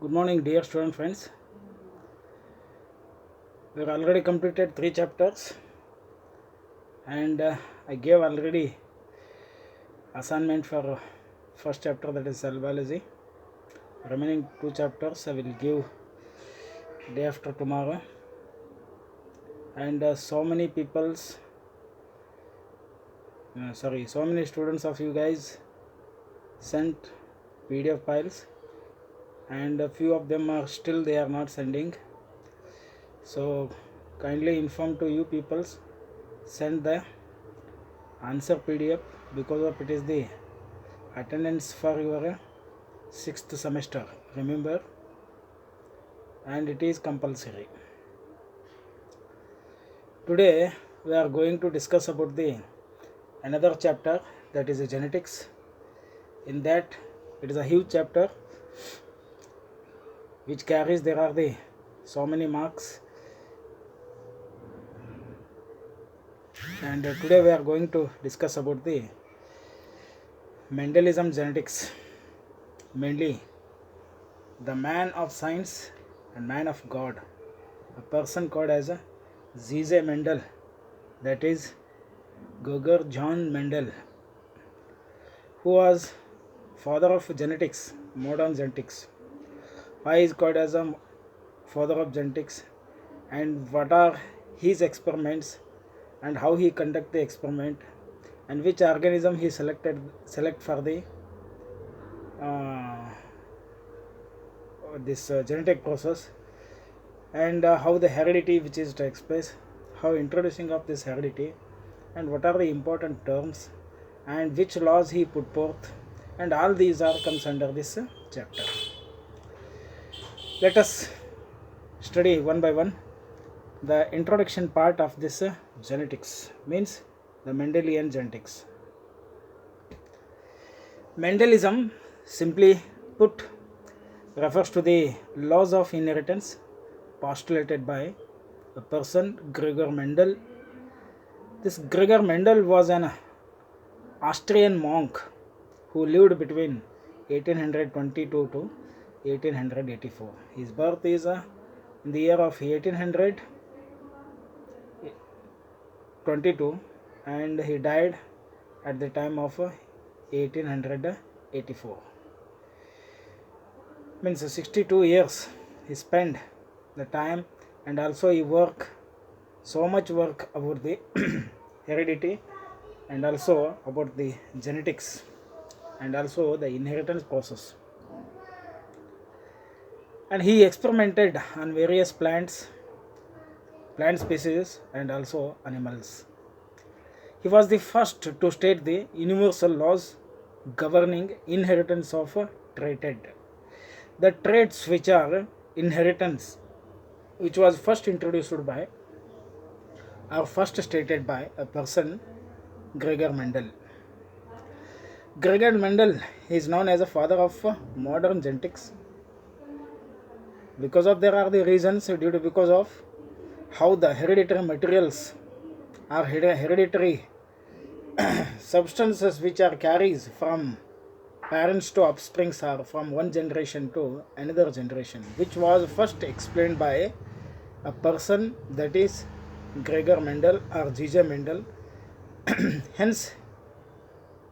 Good morning, dear student friends. We have already completed 3 chapters, and I gave already assignment for first chapter, that is cell biology. Remaining 2 chapters I will give day after tomorrow, and so many students of you guys sent PDF files, and a few of them are still they are not sending. So kindly inform to you peoples, send the answer PDF, because of it is the attendance for your 6th semester, remember, and it is compulsory. Today we are going to discuss about the another chapter, that is genetics. In that, it is a huge chapter which carries there are the so many marks, and today we are going to discuss about the Mendelism genetics, mainly the man of science and man of God, a person called as a Zise Mendel, that is Gregor John Mendel, who was father of genetics, modern genetics. Why is called as a father of genetics, and what are his experiments, and how he conduct the experiment, and which organism he select for the this genetic process, and how the heredity which is takes place, how introducing of this heredity, and what are the important terms, and which laws he put forth, and all these are comes under this chapter. Let us study one by one. The introduction part of this genetics means the Mendelian genetics. Mendelism, simply put, refers to the laws of inheritance postulated by a person, Gregor Mendel. This Gregor Mendel was an Austrian monk who lived between 1822 to 1884. His birth is in the year of 1822, and he died at the time of 1884. Means 62 years he spent the time, and also he work so much work about the heredity, and also about the genetics, and also the inheritance process. And he experimented on various plant species, and also animals. He was the first to state the universal laws governing inheritance of trait. The traits which are inheritance, which was first introduced by or first stated by a person, Gregor Mendel. Gregor Mendel is known as a father of modern genetics, because of there are the reasons due to because of how the hereditary materials or hereditary substances which are carries from parents to offsprings are from one generation to another generation, which was first explained by a person, that is Gregor Mendel or Zise Mendel. Hence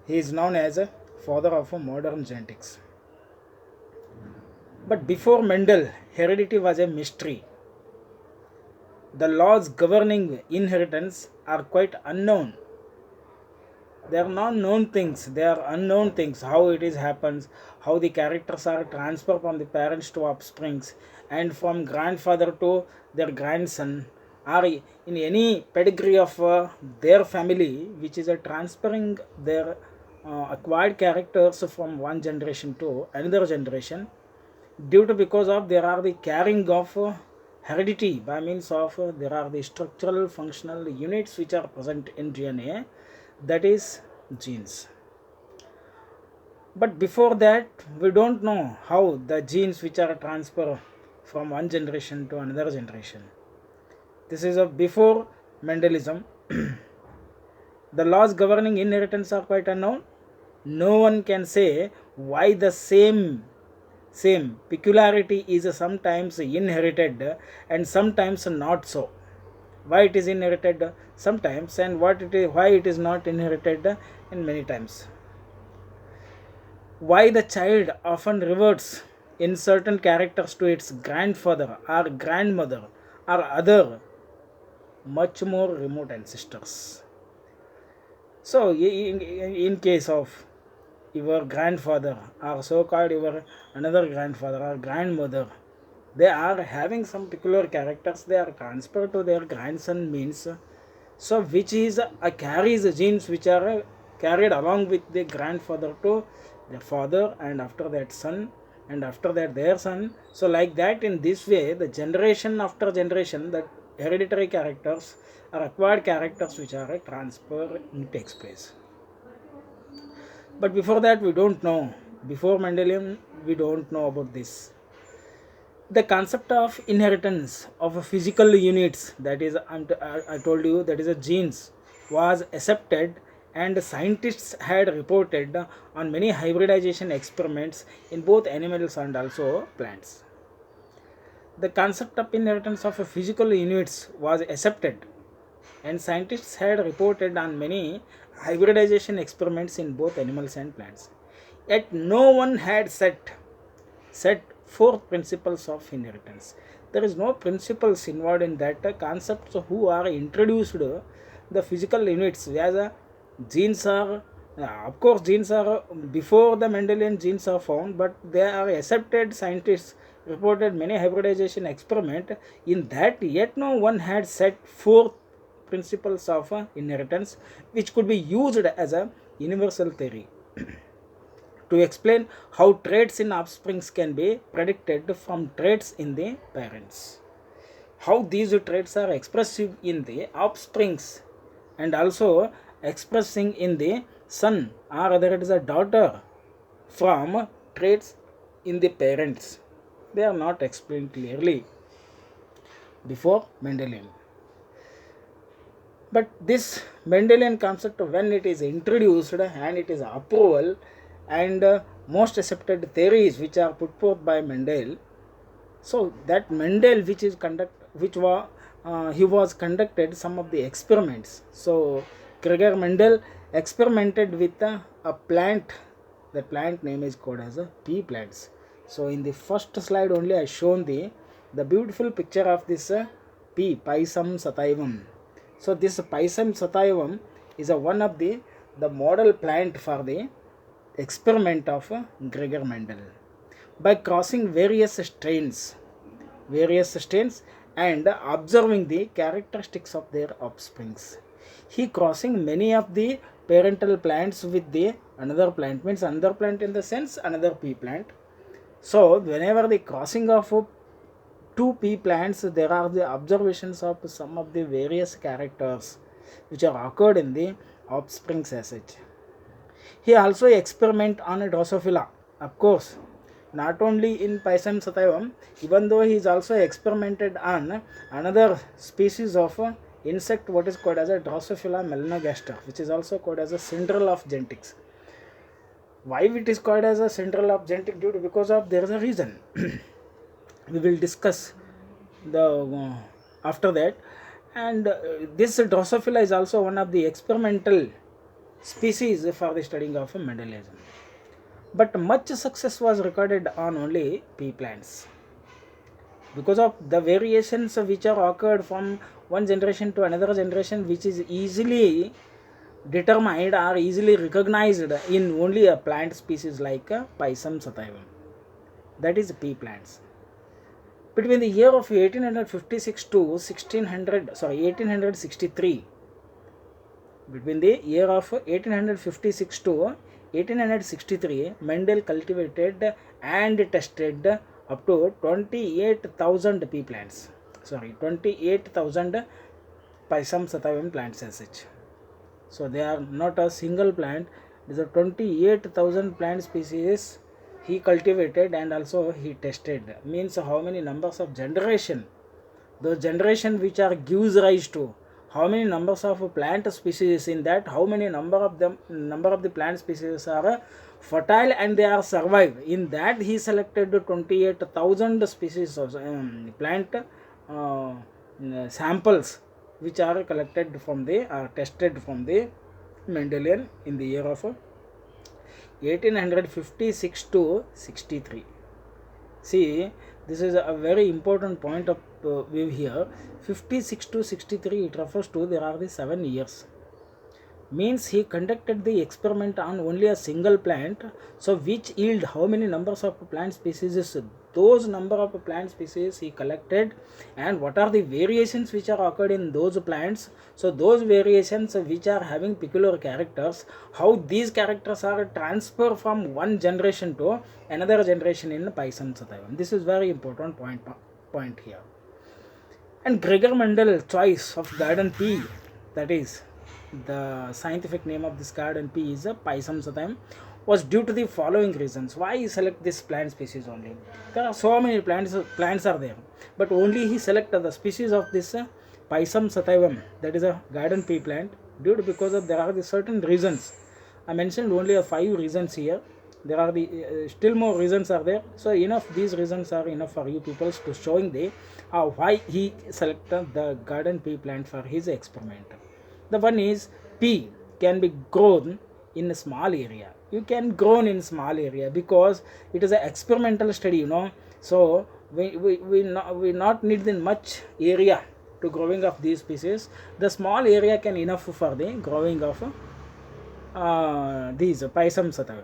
he is known as a father of modern genetics. But before Mendel, heredity was a mystery. The laws governing inheritance are quite unknown. They are not known things, they are unknown things, how it is happens, how the characters are transferred from the parents to offsprings, and from grandfather to their grandson, or in any pedigree of their family, which is transferring their acquired characters from one generation to another generation, due to because of there are the carrying of heredity by means of there are the structural functional units which are present in DNA, that is genes. But before that, we don't know how the genes which are transferred from one generation to another generation. This is a before Mendelism. The laws governing inheritance are quite unknown. No one can say why the same same peculiarity is sometimes inherited and sometimes not so. Why it is inherited sometimes and why it is not inherited in many times. Why the child often reverts in certain characters to its grandfather or grandmother or other much more remote ancestors. So, in case of your grandfather or so called your another grandfather or grandmother, they are having some peculiar characters, they are transferred to their grandson means, so which is carries genes which are carried along with the grandfather to the father, and after that son, and after that their son. So like that, in this way the generation after generation, the hereditary characters or acquired characters which are transfer takes place. But before that we don't know, before Mendelian we don't know about this. The concept of inheritance of a physical units, that is I told you, that is a genes, was accepted, and scientists had reported on many hybridization experiments in both animals and also plants. The concept of inheritance of a physical units was accepted, and scientists had reported on many hybridization experiments in both animals and plants. Yet no one had set four principles of inheritance. There is no principles involved in that concepts who are introduced the physical units as a genes are, of course genes are before the Mendelian genes are found, but they are accepted. Scientists reported many hybridization experiment in that, yet no one had set four principles of inheritance which could be used as a universal theory to explain how traits in offsprings can be predicted from traits in the parents. How these traits are expressive in the offsprings and also expressing in the son or whether it is a daughter from traits in the parents. They are not explained clearly before Mendelian. But this Mendelian concept, when it is introduced and it is approval, and most accepted theories which are put forth by Mendel, so that Mendel which is which was he was conducted some of the experiments. So Gregor Mendel experimented with a plant. The plant name is called as a pea plants. So in the first slide only I shown the beautiful picture of this pea, Pisum sativum. So this Pisum sativum is a one of the model plant for the experiment of Gregor Mendel. By crossing various strains and observing the characteristics of their offsprings, he crossing many of the parental plants with the another plant, means another plant in the sense another pea plant. So whenever the crossing of two pea plants, there are the observations of some of the various characters which are occurred in the offsprings as such. He also experiment on Drosophila, of course, not only in Pisum sativum, even though he is also experimented on another species of insect, what is called as a Drosophila melanogaster, which is also called as a central of genetics. Why it is called as a central of genetic? Due to because of there is a reason. We will discuss the after that. And this Drosophila is also one of the experimental species for the studying of Mendelianism. But much success was recorded on only pea plants because of the variations which are occurred from one generation to another generation, which is easily determined or easily recognized in only a plant species like Pisum sativum, that is pea plants. Between the year of 1856 to 1863, between the year of 1856 to 1863, Mendel cultivated and tested up to 28,000 pea plants. 28,000 Pisum sativum plants as such. So they are not a single plant. These are 28,000 plant species he cultivated and also he tested. Means how many numbers of generation, those generation which are gives rise to how many numbers of plant species in that, how many number of the plant species are fertile and they are survive. In that he selected 28,000 species of plant samples which are collected from the tested from the Mendelian in the year of 1856 to 63. See, this is a very important point of view here. 56 to 63, it refers to there are the 7 years. Means he conducted the experiment on only a single plant, so which yield how many numbers of plant species is those number of plant species he collected, and what are the variations which are occurred in those plants. So those variations which are having peculiar characters, how these characters are transferred from one generation to another generation in Pisum sativum. This is very important point here. And Gregor Mendel choice of garden pea, that is the scientific name of this garden pea is a Pisum sativum, was due to the following reasons. Why he select this plant species only? There are so many plants are there, but only he selected the species of this Pisum sativum, that is a garden pea plant, due to because of there are the certain reasons. I mentioned only a 5 reasons here. There are the still more reasons are there. So enough, these reasons are enough for you people to showing the why he selected the garden pea plant for his experiment. The one is pea can be grown in a small area. You can grow in small area because it is an experimental study, So we not need much area to growing of these species. The small area can enough for the growing of these Pisum sativum.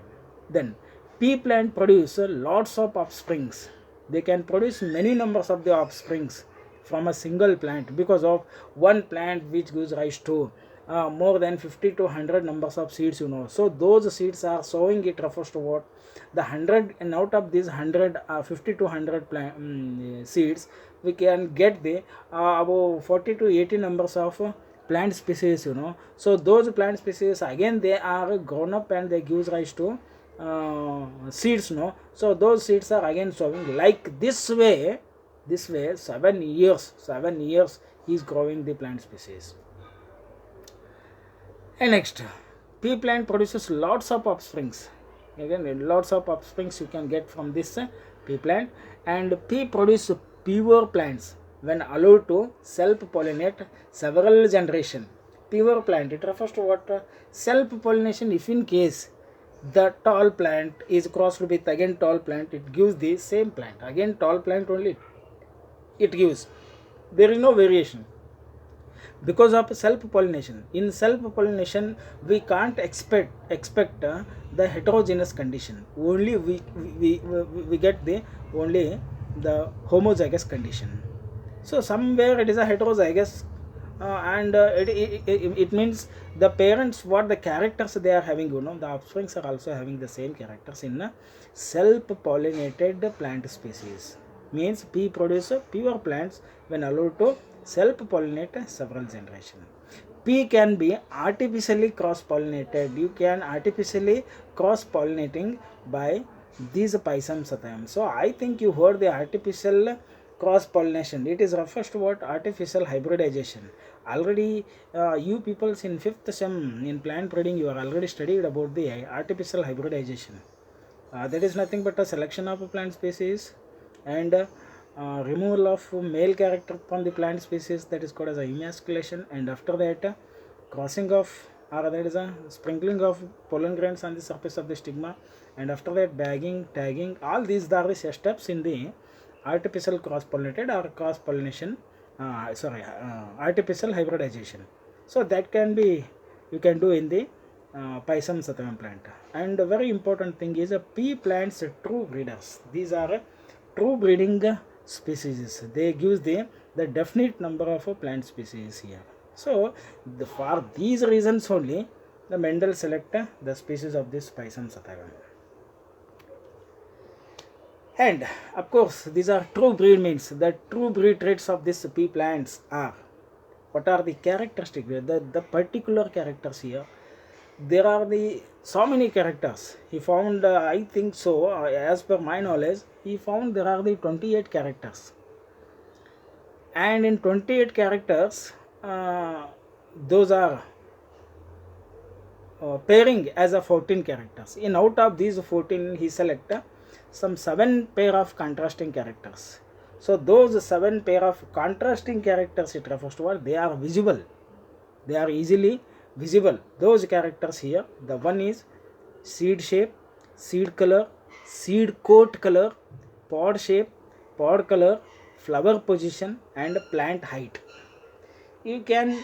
Then pea plant produce lots of offsprings. They can produce many numbers of the offsprings from a single plant because of one plant which gives rise to more than 50 to 100 numbers of seeds, So those seeds are sowing, it refers to what? The 100, and out of these 100, 50 to 100 seeds, we can get the about 40 to 80 numbers of plant species, So those plant species again they are grown up and they gives rise to seeds, So those seeds are again sowing like this way 7 years he is growing the plant species. And next, pea plant produces lots of offsprings. Again, lots of offsprings you can get from this pea plant. And pea produce pure plants when allowed to self-pollinate several generations. Pure plant, it refers to what? Self-pollination. If in case the tall plant is crossed with again tall plant, it gives the same plant. Again tall plant only it gives. There is no variation because of self-pollination. In self-pollination, we can't expect the heterogeneous condition. Only we get the only the homozygous condition. So somewhere it is a heterozygous, and it means the parents what the characters they are having. The offsprings are also having the same characters in self-pollinated plant species. Means pea produce pure plants when allowed to self-pollinate several generations. Pea can be artificially cross-pollinated. You can artificially cross-pollinating by these Pisum sativum. So I think you heard the artificial cross-pollination. It is refers to what? Artificial hybridization. Already you peoples in 5th sem in plant breeding, you are already studied about the artificial hybridization. That is nothing but a selection of a plant species and removal of male character from the plant species, that is called as a emasculation, and after that crossing of, or that is a sprinkling of pollen grains on the surface of the stigma, and after that bagging, tagging. All these are the steps in the artificial cross-pollinated or cross-pollination, artificial hybridization. So that can be, you can do in the Pisum sativum plant. And a very important thing is pea plants true breeders. These are true breeding species. They give the definite number of plant species here. So for these reasons only the Mendel select the species of this Pisum sativum. And of course these are true breed, means the true breed traits of this pea plants are, what are the characteristics, the particular characters here. There are the so many characters he found, I think so, as per my knowledge he found there are the 28 characters, and in 28 characters those are pairing as a 14 characters. In out of these 14, he select some 7 pair of contrasting characters. So those 7 pair of contrasting characters, it refers to what? They are visible. They are easily visible. Those characters here, the one is seed shape, seed color, seed coat color, pod shape, pod color, flower position, and plant height. You can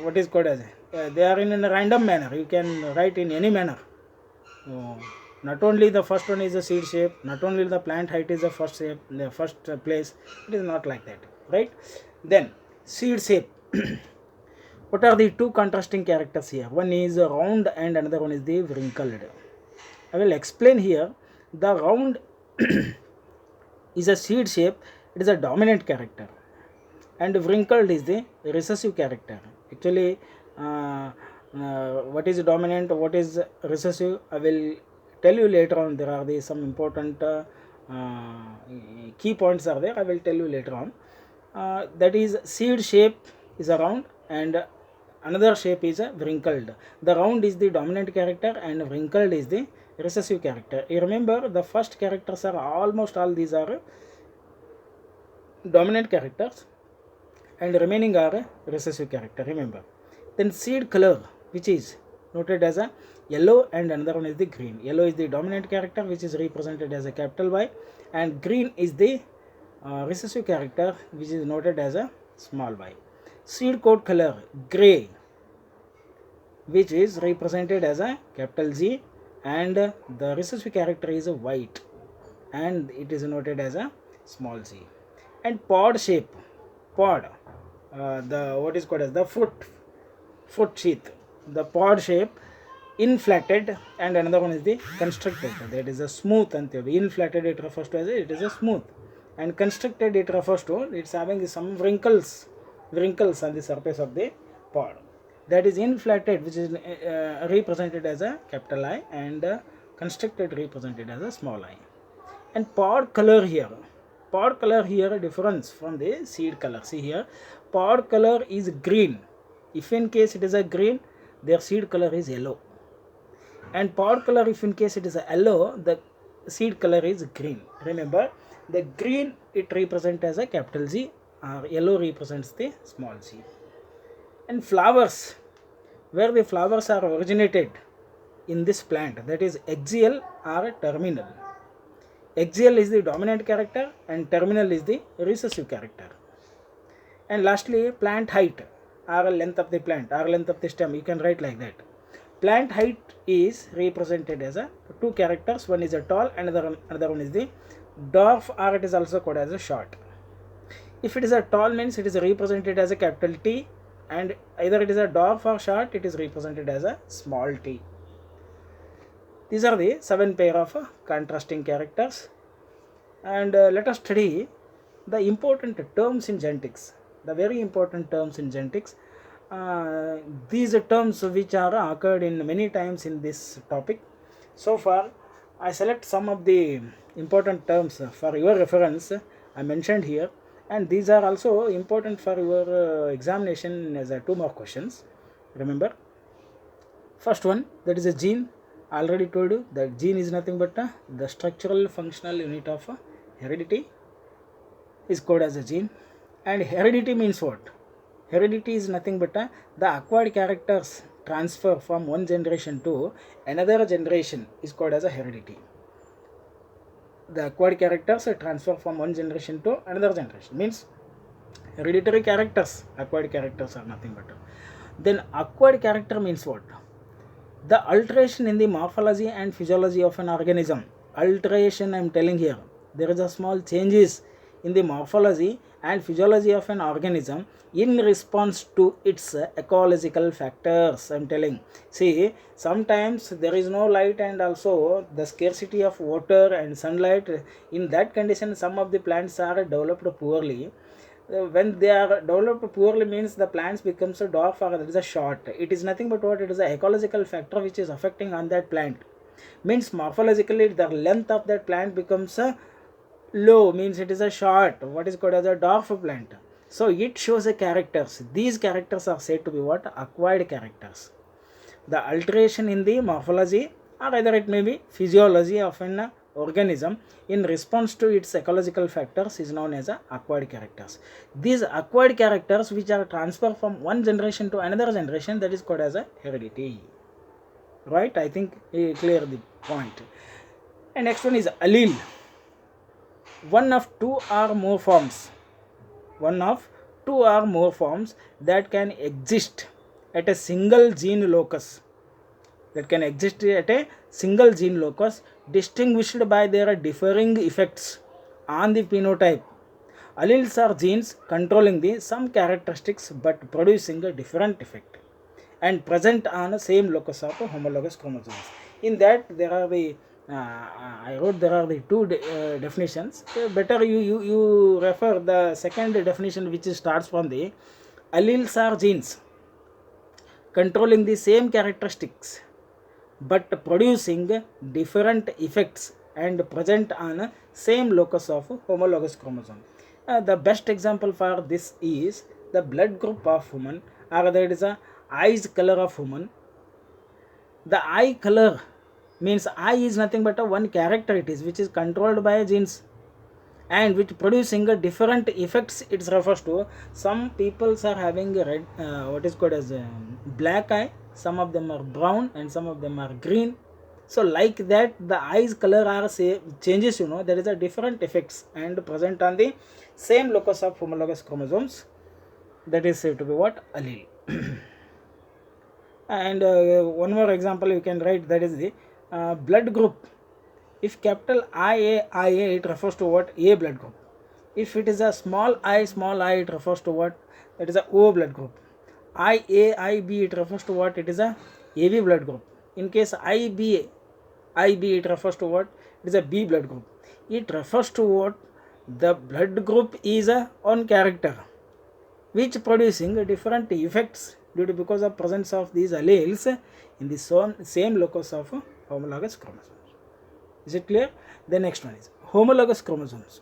what is called as they are in a random manner. You can write in any manner. Not only the first one is the seed shape, not only the plant height is the first shape, the first place. It is not like that, right? Then seed shape. What are the two contrasting characters here? One is round and another one is the wrinkled. I will explain here. The round is a seed shape. It is a dominant character, and wrinkled is the recessive character. Actually, what is dominant, what is recessive, I will tell you later on. There are some important key points are there. I will tell you later on. That is, seed shape is a round and another shape is a wrinkled. The round is the dominant character and wrinkled is the recessive character. You remember, the first characters are almost all these are dominant characters and remaining are recessive character, remember. Then seed color, which is noted as a yellow and another one is the green. Yellow is the dominant character, which is represented as a capital Y, and green is the recessive character, which is noted as a small y. Seed coat color, gray, which is represented as a capital G, and the recessive character is a white and it is noted as a small c. And pod shape, pod, the what is called as the foot sheath, the pod shape, inflated, and another one is the constricted, that is a smooth. And inflated, it refers to as it is a smooth, and constricted, it refers to it's having some wrinkles on the surface of the pod. That is inflated, which is represented as a capital I, and constricted represented as a small I. And pod color here, difference from the seed color. See here, pod color is green. If in case it is a green, their seed color is yellow. And pod color, if in case it is a yellow, the seed color is green. Remember, the green, it represents as a capital G, or yellow represents the small c. And flowers, where the flowers are originated in this plant, that is axial or terminal. Axial is the dominant character and terminal is the recessive character. And lastly, plant height, or length of the plant, or length of the stem, you can write like that. Plant height is represented as a two characters. One is a tall, another one is the dwarf, or it is also called as a short. If it is a tall, means it is represented as a capital T, and either it is a dwarf or short, it is represented as a small t. These are the 7 pair of contrasting characters. And let us study the important terms in genetics, the very important terms in genetics. These terms which are occurred in many times in this topic. So far, I select some of the important terms for your reference. I mentioned here, and these are also important for your examination as 2 more questions. Remember, first one, that is a gene. I already told you that gene is nothing but the structural functional unit of heredity is called as a gene. And heredity means what? Heredity is nothing but the acquired characters transfer from one generation to another generation is called as a heredity. The acquired characters transfer from one generation to another generation, means hereditary characters. Acquired characters are nothing but. Then acquired character means what? The alteration in the morphology and physiology of an organism. Alteration, I am telling here, there is a small changes in the morphology and physiology of an organism in response to its ecological factors. I am telling. See, sometimes there is no light and also the scarcity of water and sunlight. In that condition, some of the plants are developed poorly. When they are developed poorly, means the plants becomes a dwarf or there is a short. It is nothing but what? It is an ecological factor which is affecting on that plant. Means morphologically the length of that plant becomes low, means it is a short, what is called as a dwarf plant. So it shows a characters. These characters are said to be what? Acquired characters. the alteration in the morphology or either it may be physiology of an organism in response to its ecological factors is known as acquired characters. These acquired characters which are transferred from one generation to another generation, that is called as a heredity. Right? I think clear the point. And next one is allele. One of two or more forms that can exist at a single gene locus, distinguished by their differing effects on the phenotype. Alleles are genes controlling the some characteristics but producing a different effect and present on the same locus of homologous chromosomes. In that there are the two definitions. Better you refer the second definition, which starts from the alleles are genes controlling the same characteristics but producing different effects and present on same locus of homologous chromosome. The best example for this is the blood group of woman, or that is a eyes color of woman. The eye color means eye is nothing but a one character it is, which is controlled by genes and which producing a different effects. It refers to some peoples are having a red what is called as black eye, some of them are brown and some of them are green. So like that the eyes color are changes, there is a different effects and present on the same locus of homologous chromosomes, that is said to be what, allele. And one more example you can write, that is the blood group. If capital IA, it refers to what, A blood group. If it is a small I, it refers to what, that is a O blood group. IA, IB, it refers to what, it is a AB blood group. In case IB, it refers to what, it is a B blood group. It refers to what, the blood group is a one character which producing different effects due to because of presence of these alleles in the same locus of homologous chromosomes. Is it clear? The next one is homologous chromosomes.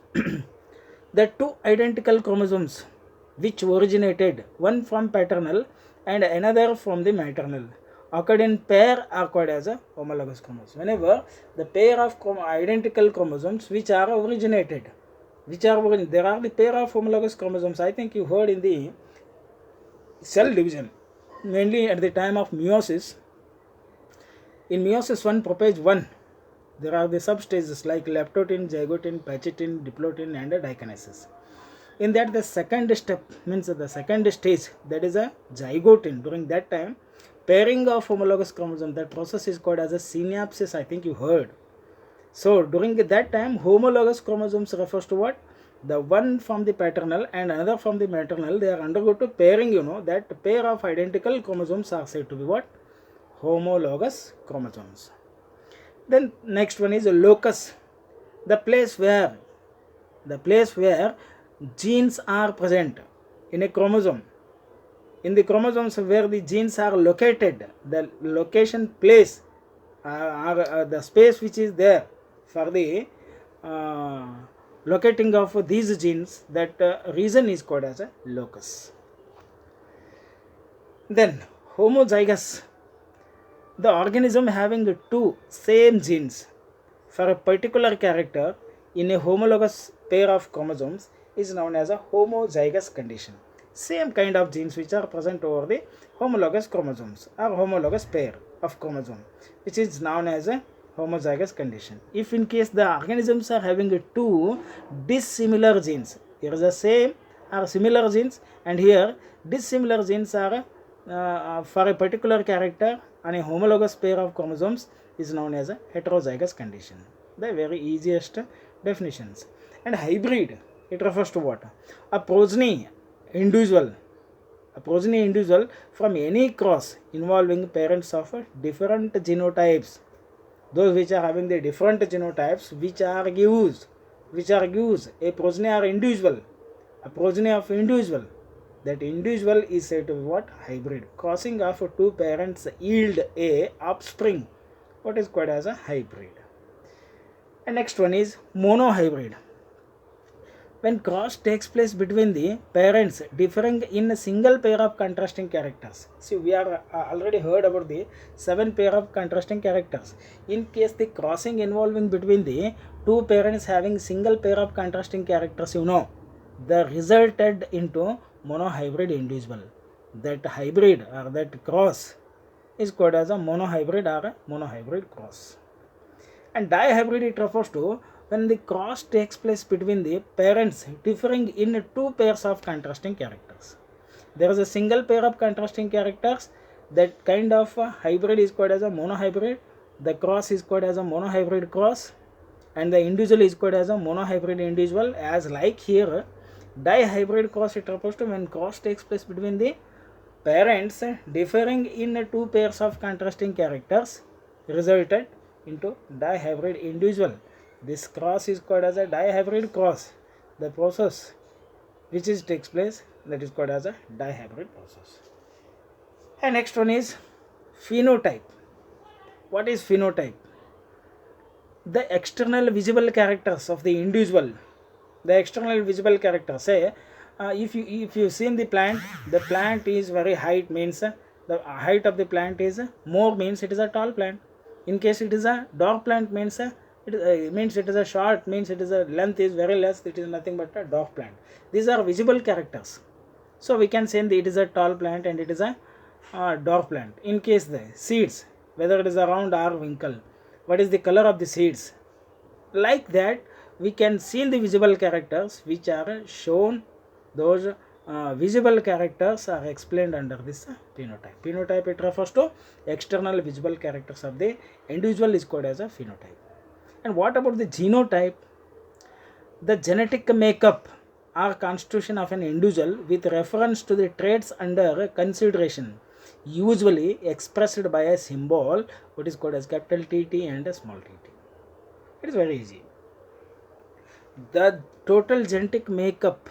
The two identical chromosomes which originated, one from paternal and another from the maternal, occurred in pair are called as a homologous chromosomes. Whenever the pair of identical chromosomes which are originated, there are the pair of homologous chromosomes. I think you heard in the cell division, mainly at the time of meiosis. In meiosis 1, prophase 1, there are the substages like leptotin, zygotin, pachytin, diplotin and dikinesis. In that the second step means the second stage, that is a zygotin. During that time, pairing of homologous chromosomes, that process is called as a synapsis. I think you heard. So during that time, homologous chromosomes refers to what? The one from the paternal and another from the maternal, they are undergo to pairing, that pair of identical chromosomes are said to be what? Homologous chromosomes. Then next one is a locus, the place where genes are present in a chromosome. In the chromosomes where the genes are located, the location place the space which is there for the locating of these genes, that region is called as a locus. Then homozygous, the organism having two same genes for a particular character in a homologous pair of chromosomes is known as a homozygous condition. Same kind of genes which are present over the homologous chromosomes or homologous pair of chromosome, which is known as a homozygous condition. If in case the organisms are having two dissimilar genes, here is the same or similar genes, and here dissimilar genes are for a particular character on a homologous pair of chromosomes, is known as a heterozygous condition. The very easiest definitions. And hybrid, it refers to what? A progeny individual from any cross involving parents of different genotypes. Those which are having the different genotypes, which are gives a progeny or individual, a progeny of individual. That individual is said to be what? Hybrid. Crossing of two parents yield a offspring, what is called as a hybrid. And next one is monohybrid. when cross takes place between the parents differing in a single pair of contrasting characters. See, we are already heard about the 7 pair of contrasting characters. In case the crossing involving between the two parents having single pair of contrasting characters, the resulted into monohybrid individual. That hybrid or that cross is called as a monohybrid or a monohybrid cross. And dihybrid, it refers to when the cross takes place between the parents differing in two pairs of contrasting characters. There is a single pair of contrasting characters. That kind of hybrid is called as a monohybrid. The cross is called as a monohybrid cross, and the individual is called as a monohybrid individual. As like here, dihybrid cross, it refers to when cross takes place between the parents differing in two pairs of contrasting characters resulted into dihybrid individual. This cross is called as a dihybrid cross. The process which is takes place, that is called as a dihybrid process. And next one is phenotype. What is phenotype? The external visible characters of the individual. The external visible characters, say if you see in the plant is very height, means the height of the plant is more, means it is a tall plant. In case it is a dwarf plant, means it is a short, means it is a length is very less, it is nothing but a dwarf plant. These are visible characters. So we can say that it is a tall plant and it is a dwarf plant. In case the seeds, whether it is a round or wrinkle, what is the color of the seeds, like that we can see in the visible characters which are shown. Those visible characters are explained under this phenotype. Phenotype, it refers to external visible characters of the individual, is called as a phenotype. And what about the genotype? The genetic makeup or constitution of an individual with reference to the traits under consideration, usually expressed by a symbol, what is called as capital TT and a small tt. It is very easy. The total genetic makeup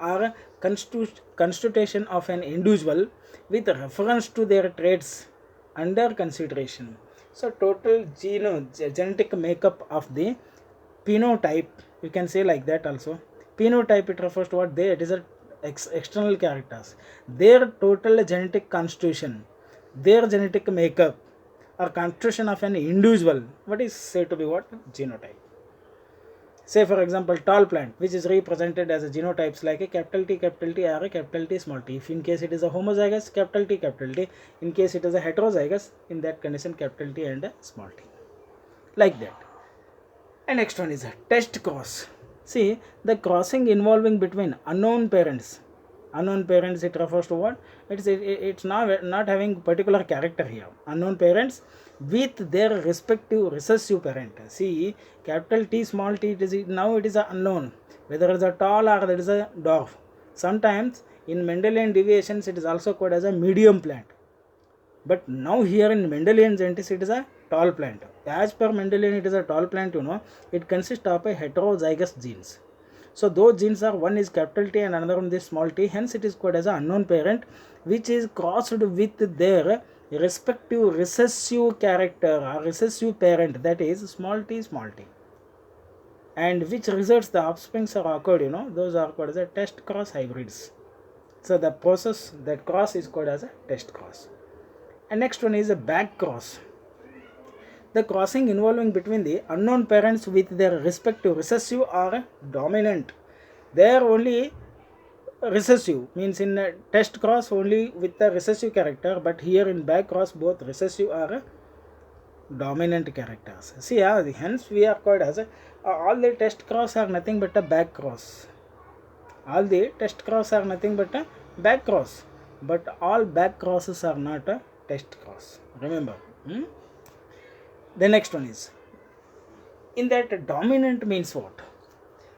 or constitution of an individual with reference to their traits under consideration. So total genetic makeup of the phenotype, you can say like that also. Phenotype, it refers to what it is a external characters, their total genetic constitution, their genetic makeup or constitution of an individual, what is said to be what? Genotype. Say for example, tall plant, which is represented as a genotypes like a capital T or a capital T small t. If in case it is a homozygous, capital T. In case it is a heterozygous, in that condition capital T and a small t. Like that. And next one is a test cross. See, the crossing involving between unknown parents. Unknown parents, it refers to what? It's not having particular character here. Unknown parents with their respective recessive parent. See, capital T small t, now it is unknown whether it is a tall or it is a dwarf. Sometimes in Mendelian deviations it is also called as a medium plant, but now here in Mendelian genetics it is a tall plant. As per Mendelian, it is a tall plant, it consists of a heterozygous genes. So those genes are, one is capital T and another one is small t, hence it is called as an unknown parent which is crossed with their respective recessive character or recessive parent, that is small t, and which results the offsprings are occurred, those are called as a test cross hybrids. So the process, that cross is called as a test cross. And next one is a back cross. The crossing involving between the unknown parents with their respective recessive or dominant. They are only recessive, means in a test cross only with the recessive character, but here in back cross both recessive or dominant characters. See, hence we are called as all the test cross are nothing but a back cross. All the test cross are nothing but a back cross, but all back crosses are not a test cross. Remember. The next one is, in that dominant means what?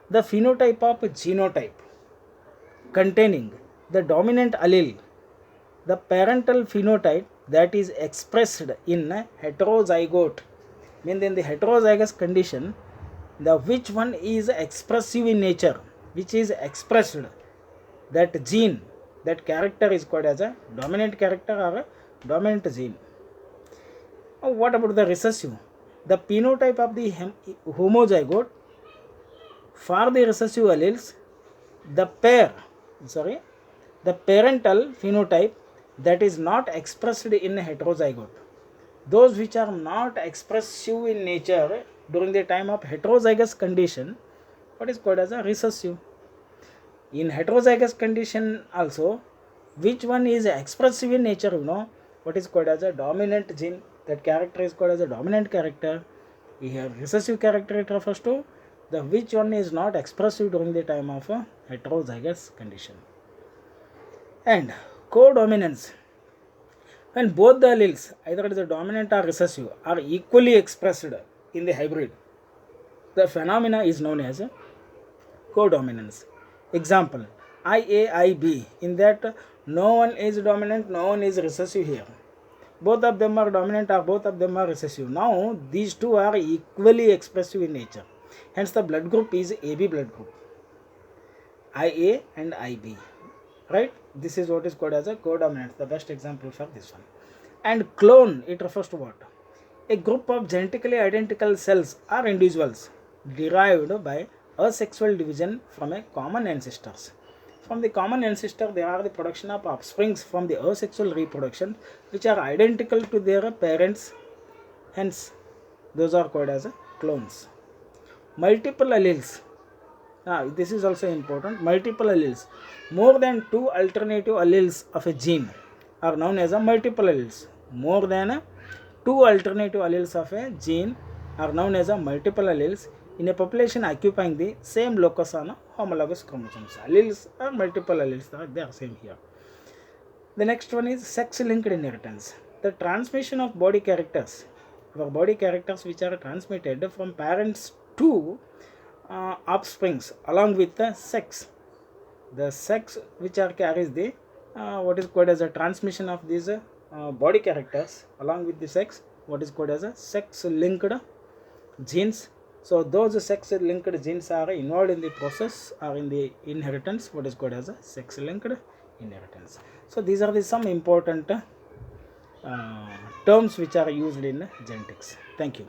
The phenotype of genotype containing the dominant allele, the parental phenotype that is expressed in a heterozygote, means in the heterozygous condition, the which one is expressive in nature, which is expressed, that gene, that character is called as a dominant character or a dominant gene. What about the recessive? The phenotype of the homozygote For the recessive alleles, the parental phenotype that is not expressed in heterozygote, those which are not expressive in nature during the time of heterozygous condition, what is called as a recessive. In heterozygous condition also, which one is expressive in nature, what is called as a dominant gene, that character is called as a dominant character. Here recessive character it refers to the which one is not expressive during the time of a heterozygous condition. And codominance, when both the alleles, either it is a dominant or recessive, are equally expressed in the hybrid, the phenomena is known as codominance. Example, IA, IB, in that no one is dominant, no one is recessive here. Both of them are dominant or both of them are recessive. Now these two are equally expressive in nature. Hence the blood group is AB blood group, IA and IB. Right? This is what is called as a codominance, the best example for this one. And clone, it refers to what? A group of genetically identical cells or individuals derived by asexual division from a common ancestors. From the common ancestor, there are the production of offsprings from the asexual reproduction which are identical to their parents. Hence, those are called as clones. Multiple alleles. This is also important. Multiple alleles. More than two alternative alleles of a gene are known as multiple alleles. More than two alternative alleles of a gene are known as multiple alleles in a population occupying the same locus on homologous chromosomes. Alleles are multiple alleles, they are same here. The next one is sex-linked inheritance. The transmission of body characters, which are transmitted from parents to offsprings along with the sex. The sex which are carries the what is called as a transmission of these body characters along with the sex, what is called as a sex-linked genes. So those sex-linked genes are involved in the process or in the inheritance, what is called as a sex-linked inheritance. So these are the some important terms which are used in genetics. Thank you.